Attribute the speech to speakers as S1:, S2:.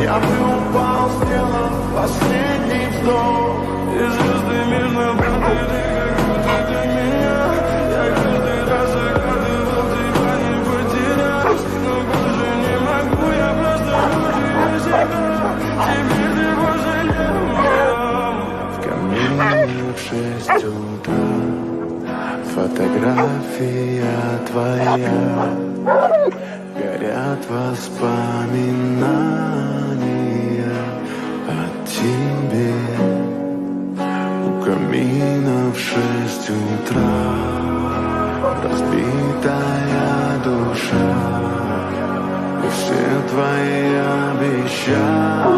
S1: Я бы упал, сделав последний вздох. И звезды мирно падают, как будто ты меня. Я каждый раз загадывал, тебя не потерять. Но больше не могу, я просто мучаю себя. Теперь ты больше не моя. В камине в 6 утра фотография твоя. Горят воспоминания о тебе. У камина в 6 утра разбитая душа. И все твои обещания